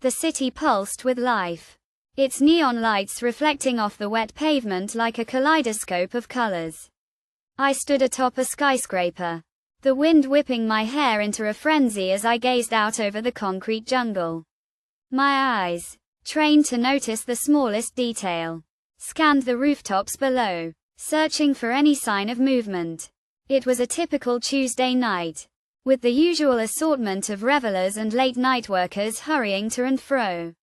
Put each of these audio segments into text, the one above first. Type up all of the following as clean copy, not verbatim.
The city pulsed with life. Its neon lights reflecting off the wet pavement like a kaleidoscope of colors. I stood atop a skyscraper, the wind whipping my hair into a frenzy as I gazed out over the concrete jungle. My eyes, trained to notice the smallest detail, scanned the rooftops below, searching for any sign of movement. It was a typical Tuesday night, with the usual assortment of revelers and late-night workers hurrying to and fro.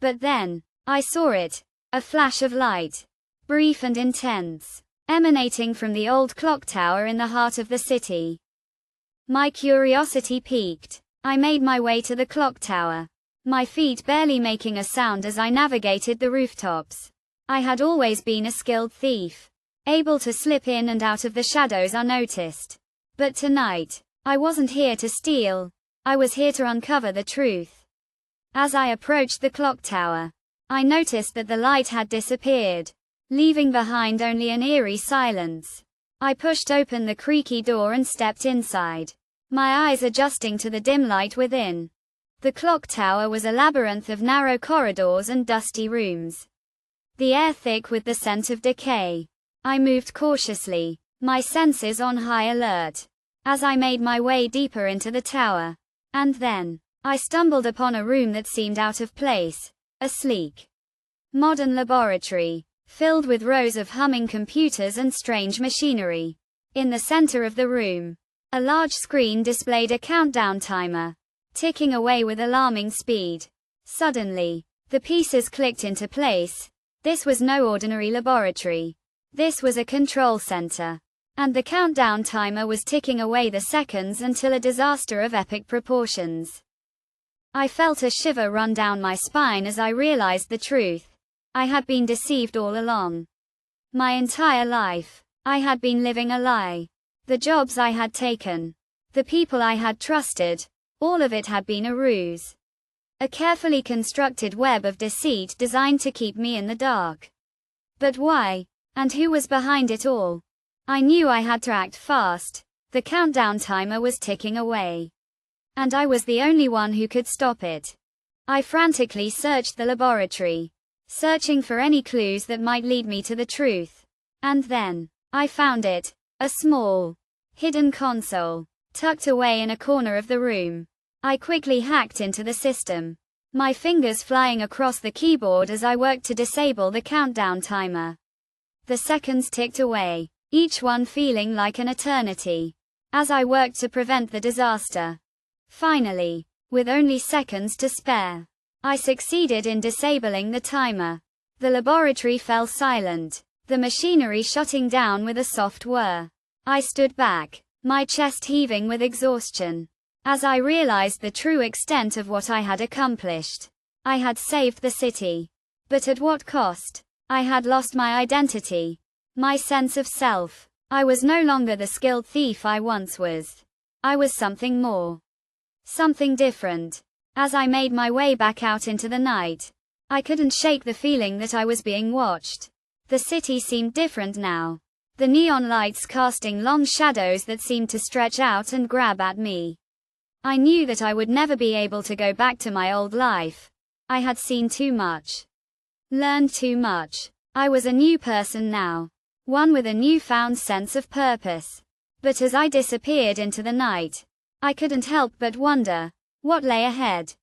But then, I saw it, a flash of light, brief and intense, emanating from the old clock tower in the heart of the city. My curiosity piqued. I made my way to the clock tower, my feet barely making a sound as I navigated the rooftops. I had always been a skilled thief, able to slip in and out of the shadows unnoticed. But tonight, I wasn't here to steal, I was here to uncover the truth. As I approached the clock tower, I noticed that the light had disappeared, leaving behind only an eerie silence. I pushed open the creaky door and stepped inside, my eyes adjusting to the dim light within. The clock tower was a labyrinth of narrow corridors and dusty rooms, the air thick with the scent of decay. I moved cautiously, my senses on high alert, as I made my way deeper into the tower. And then, I stumbled upon a room that seemed out of place, a sleek, modern laboratory, filled with rows of humming computers and strange machinery. In the center of the room, a large screen displayed a countdown timer, ticking away with alarming speed. Suddenly, the pieces clicked into place. This was no ordinary laboratory. This was a control center. And the countdown timer was ticking away the seconds until a disaster of epic proportions. I felt a shiver run down my spine as I realized the truth. I had been deceived all along. My entire life, I had been living a lie. The jobs I had taken, the people I had trusted, all of it had been a ruse. A carefully constructed web of deceit designed to keep me in the dark. But why? And who was behind it all? I knew I had to act fast. The countdown timer was ticking away. And I was the only one who could stop it. I frantically searched the laboratory, searching for any clues that might lead me to the truth. And then, I found it, a small, hidden console, tucked away in a corner of the room. I quickly hacked into the system, my fingers flying across the keyboard as I worked to disable the countdown timer. The seconds ticked away, each one feeling like an eternity, as I worked to prevent the disaster. Finally, with only seconds to spare, I succeeded in disabling the timer. The laboratory fell silent, the machinery shutting down with a soft whir. I stood back, my chest heaving with exhaustion, as I realized the true extent of what I had accomplished. I had saved the city. But at what cost? I had lost my identity, my sense of self. I was no longer the skilled thief I once was. I was something more. Something different. As I made my way back out into the night, I couldn't shake the feeling that I was being watched. The city seemed different now. The neon lights casting long shadows that seemed to stretch out and grab at me. I knew that I would never be able to go back to my old life. I had seen too much. Learned too much. I was a new person now. One with a newfound sense of purpose. But as I disappeared into the night, I couldn't help but wonder, what lay ahead?